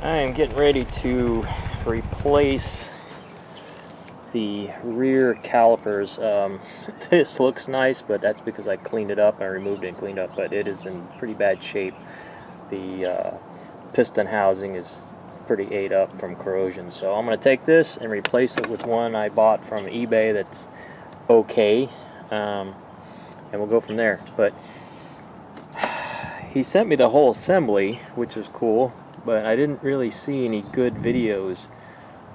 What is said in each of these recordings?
I am getting ready to replace the rear calipers. This looks nice, but that's because I cleaned it up. I removed it and cleaned up, but it is in pretty bad shape. The piston housing is pretty ate up from corrosion. So I'm going to take this and replace it with one I bought from eBay that's okay, and we'll go from there. But he sent me the whole assembly, which is cool, but I didn't really see any good videos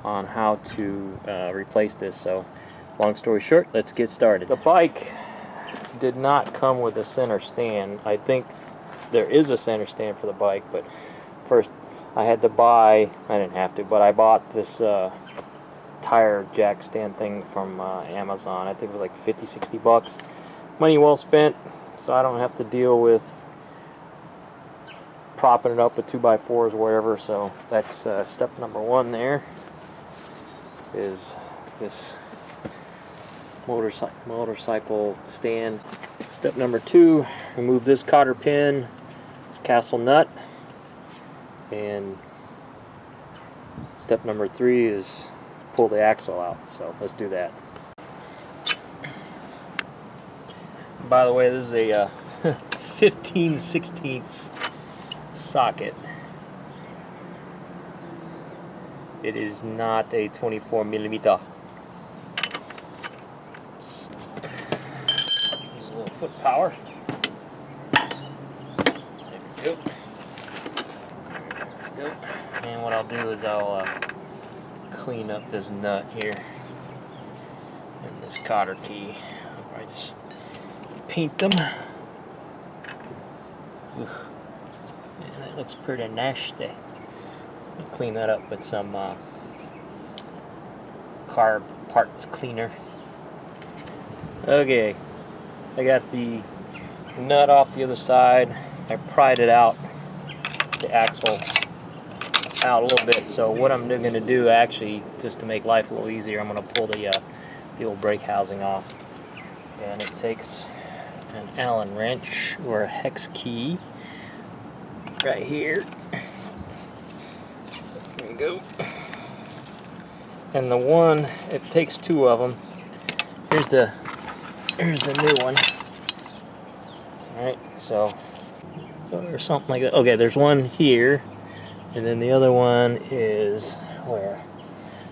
on how to replace this. So long story short, let's get started. The bike did not come with a center stand. I think there is a center stand for the bike, but first I had to buy, I didn't have to, but I bought this tire jack stand thing from Amazon. I think it was like 50-60 bucks. Money well spent, so I don't have to deal with propping it up with 2x4s or whatever. So that's step number one. There is this motorcycle stand. Step number two, remove this cotter pin, this castle nut, and step number three is pull the axle out. So let's do that. By the way, this is a 15/16 socket. It is not a 24mm. Use a little foot power. There we go. And what I'll do is I'll clean up this nut here and this cotter key. I'll probably just paint them. And it looks pretty nasty. I'll clean that up with some car parts cleaner. Okay, I got the nut off the other side. I pried it out, the axle out a little bit. So what I'm going to do, actually, just to make life a little easier, I'm going to pull the old brake housing off. And it takes an Allen wrench or a hex key right here. There you go. And the one, it takes two of them. Here's the new one. Alright, so, or something like that. Okay, there's one here, and then the other one is where?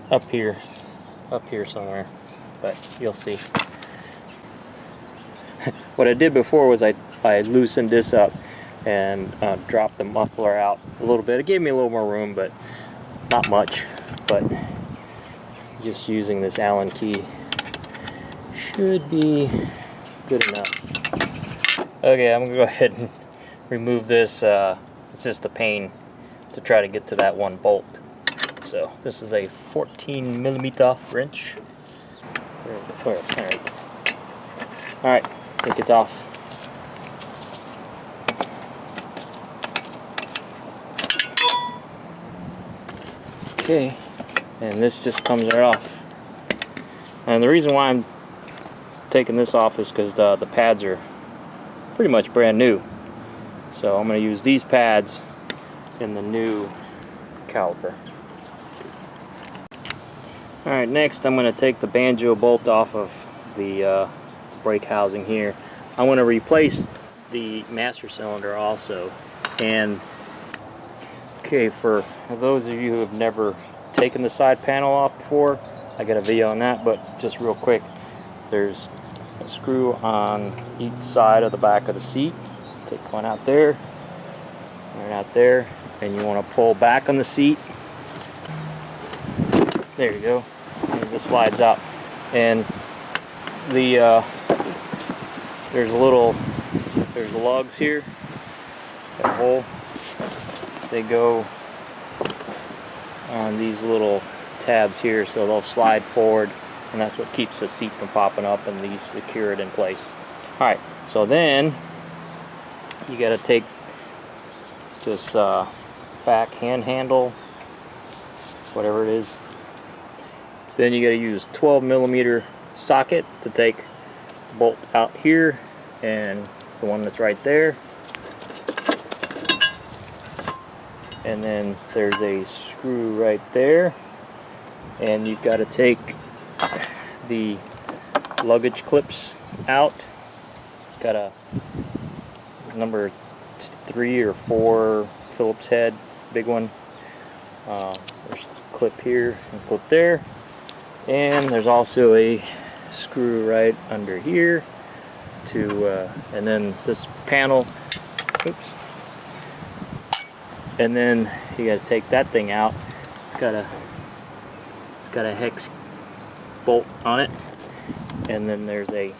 Up here somewhere, but you'll see. What I did before was I loosened this up and dropped the muffler out a little bit. It gave me a little more room, but not much. But just using this Allen key should be good enough. Okay, I'm gonna go ahead and remove this. It's just a pain to try to get to that one bolt. So this is a 14mm wrench. All right, I think it's off. Okay, and this just comes right off. And the reason why I'm taking this off is because the pads are pretty much brand new. So I'm going to use these pads in the new caliper. Alright, next I'm going to take the banjo bolt off of the brake housing here. I want to replace the master cylinder also. And okay, for those of you who have never taken the side panel off before, I got a video on that, but just real quick, there's a screw on each side of the back of the seat. Take one out there, and out there, and you want to pull back on the seat. There you go. And it just slides out. And the there's lugs here, that hole. They go on these little tabs here, so they'll slide forward, and that's what keeps the seat from popping up, and these secure it in place. Alright, so then you got to take this back hand handle, whatever it is. Then you got to use 12mm socket to take the bolt out here, and the one that's right there. and then there's a screw right there, and you've got to take the luggage clips out. It's got a number 3 or 4 Phillips head, big one. There's a clip here and a clip there, and there's also a screw right under here to and then this panel, oops, and then you got to take that thing out. It's got a hex bolt on it, and then there's a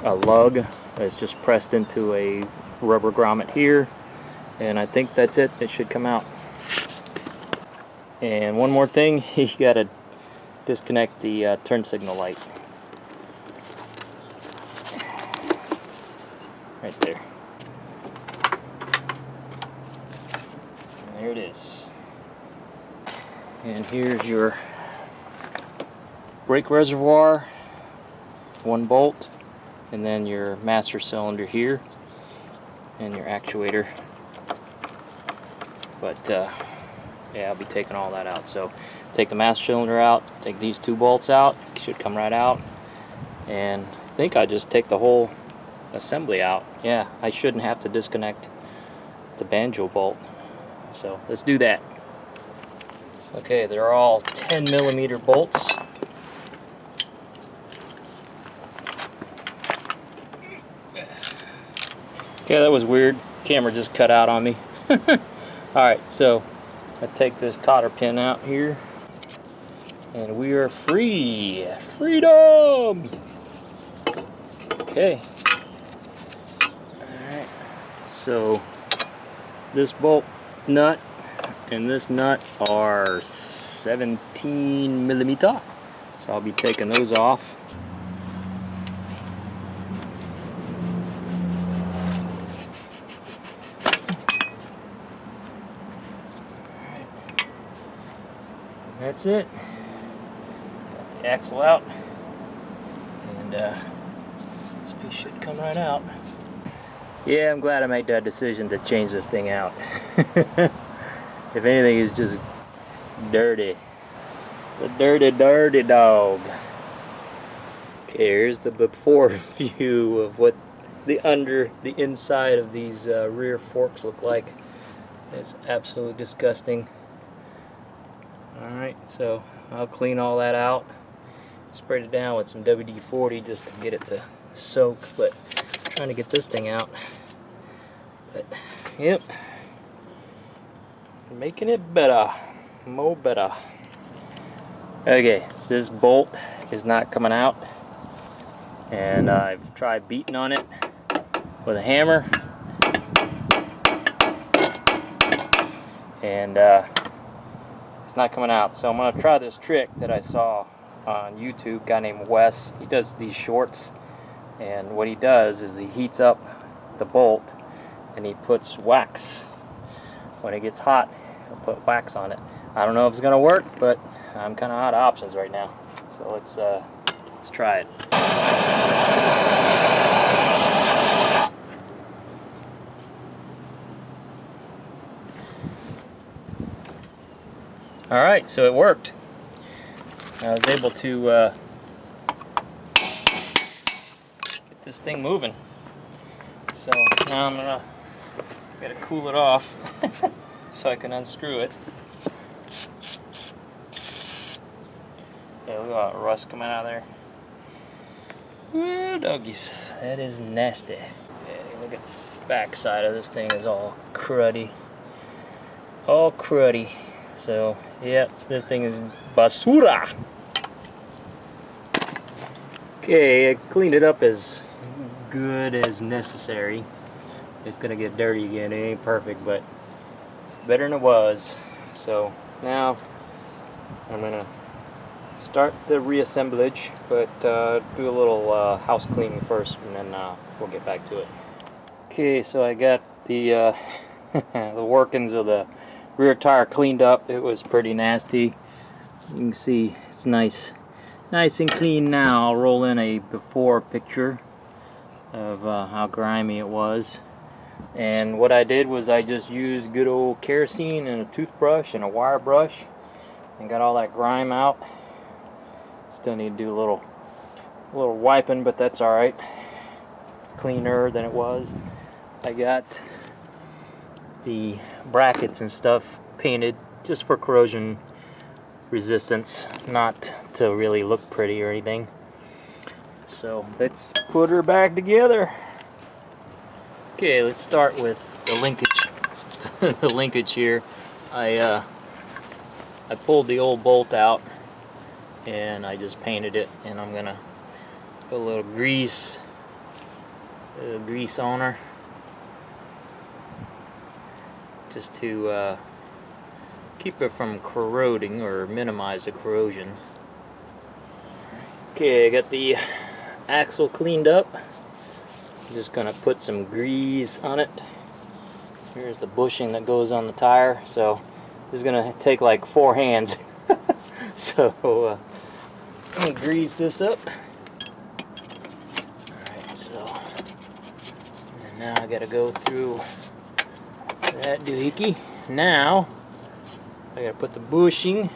lug that's just pressed into a rubber grommet here, and I think that's it. It should come out. And one more thing, you got to disconnect the turn signal light right there. And there it is. And here's your brake reservoir, 1 bolt, and then your master cylinder here, and your actuator. But yeah, I'll be taking all that out. So take the master cylinder out, take these 2 bolts out, it should come right out, and I think I just take the whole assembly out. Yeah, I shouldn't have to disconnect the banjo bolt. So let's do that. Okay, they're all 10mm bolts. Okay, that was weird. Camera just cut out on me. Alright, so I take this cotter pin out here, and we are free. Freedom! Okay. Alright, so this bolt nut and this nut are 17mm, so I'll be taking those off. That's it. Got the axle out, and this piece should come right out. Yeah, I'm glad I made that decision to change this thing out. If anything, it's just dirty. It's a dirty, dirty dog. Okay, here's the before view of what the inside of these rear forks look like. It's absolutely disgusting. Alright, so I'll clean all that out, sprayed it down with some WD-40 just to get it to soak, but I'm trying to get this thing out. But yep, making it better, more better. Okay, this bolt is not coming out, and I've tried beating on it with a hammer, and it's not coming out. So I'm going to try this trick that I saw on YouTube. A guy named Wes, he does these shorts, and what he does is he heats up the bolt and he puts wax. When it gets hot, he'll put wax on it. I don't know if it's going to work, but I'm kind of out of options right now. So let's try it. Alright, so it worked. I was able to get this thing moving. So now I'm gonna cool it off so I can unscrew it. Yeah, look at that rust coming out of there. Woo, doggies, that is nasty. Yeah, look at the back side of this thing is all cruddy. All cruddy. So, yeah, this thing is basura. Okay, I cleaned it up as good as necessary. It's gonna get dirty again. It ain't perfect, but it's better than it was. So now I'm gonna start the reassemblage, but do a little house cleaning first, and then we'll get back to it. Okay, so I got the the workings of the rear tire cleaned up. It was pretty nasty. You can see it's nice and clean now. I'll roll in a before picture of how grimy it was. And what I did was I just used good old kerosene and a toothbrush and a wire brush and got all that grime out. Still need to do a little wiping, but that's alright. It's cleaner than it was. I got the brackets and stuff painted just for corrosion resistance, not to really look pretty or anything. So let's put her back together. Okay, let's start with the linkage. The linkage here. I pulled the old bolt out and I just painted it, and I'm gonna put a little grease on her just to keep it from corroding or minimize the corrosion. Okay, I got the axle cleaned up. I'm just gonna put some grease on it. Here's the bushing that goes on the tire, so this is gonna take like 4 hands. So let me grease this up. Alright, so and now I gotta go through that doohickey. Now I gotta put the bushing.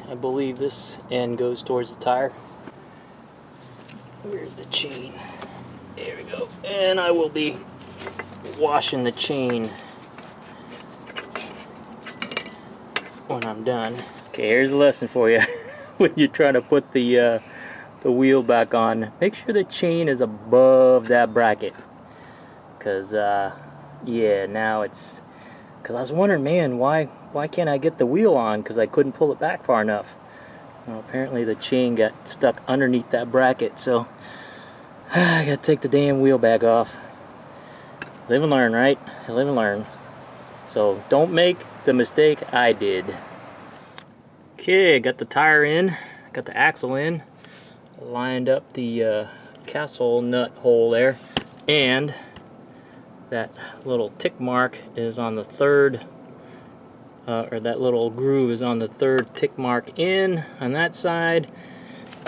I believe this end goes towards the tire. Where's the chain? There we go. And I will be washing the chain when I'm done. Okay, here's a lesson for you. When you're trying to put the wheel back on, make sure the chain is above that bracket. Cause yeah, now it's, cause I was wondering, man, why can't I get the wheel on? Cause I couldn't pull it back far enough. Well, apparently the chain got stuck underneath that bracket, so I gotta take the damn wheel back off. Live and learn, right? Live and learn. So don't make the mistake I did. Okay, got the tire in, got the axle in, lined up the castle nut hole there, and that little tick mark is on the third, or that little groove is on the third tick mark in on that side,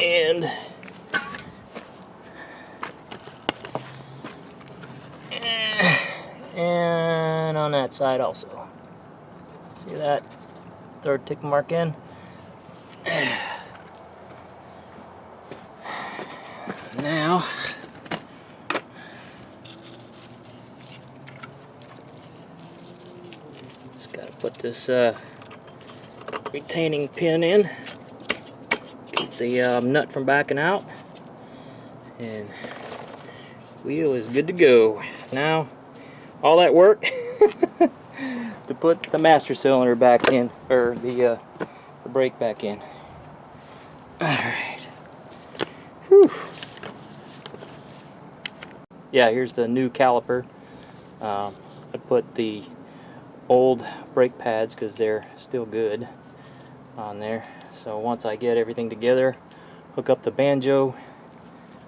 and on that side also. See that third tick mark in? Now just gotta put this retaining pin in, keep the nut from backing out, and wheel is good to go. Now all that work to put the master cylinder back in, or the brake back in. Alright. Whew. Yeah, here's the new caliper. I put the old brake pads, because they're still good, on there. So once I get everything together, hook up the banjo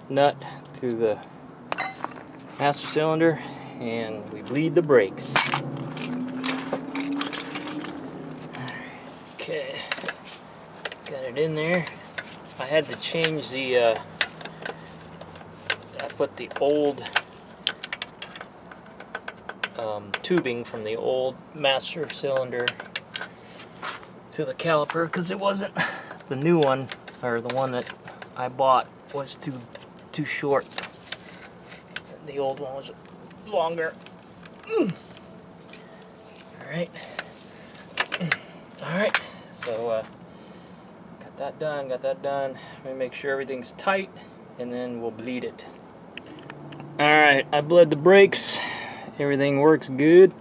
nut to the master cylinder, and we bleed the brakes. Okay, got it in there. I had to change the I put the old tubing from the old master cylinder to the caliper, because it wasn't, the new one, or the one that I bought, was too short. The old one was longer. Alright. Alright, so got that done. Let me make sure everything's tight, and then we'll bleed it. Alright, I bled the brakes. Everything works good.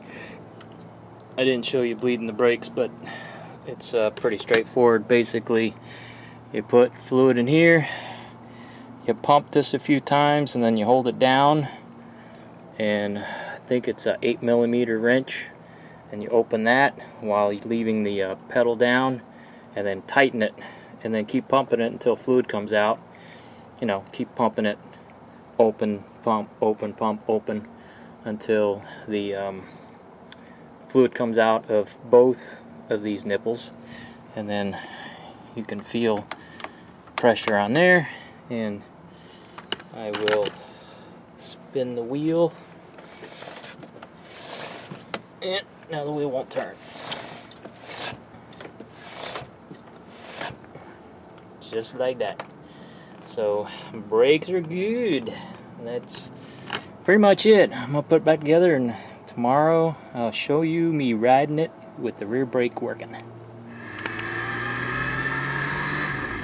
I didn't show you bleeding the brakes, but it's pretty straightforward. Basically, you put fluid in here, you pump this a few times, and then you hold it down, and I think it's a 8mm wrench, and you open that while you're leaving the pedal down, and then tighten it, and then keep pumping it until fluid comes out. You know, keep pumping it, open, pump, open, until the fluid comes out of both of these nipples, and then you can feel pressure on there. And I will spin the wheel And now the wheel won't turn. Just like that. So brakes are good. That's pretty much it. I'm gonna put it back together, and tomorrow I'll show you me riding it with the rear brake working.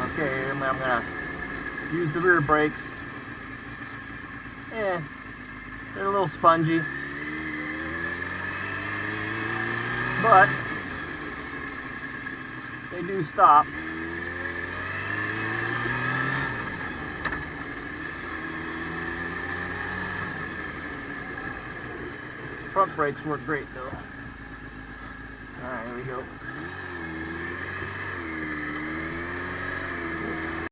Okay, I'm gonna use the rear brakes. Yeah, they're a little spongy, but they do stop. Front brakes work great though. Alright, here we go.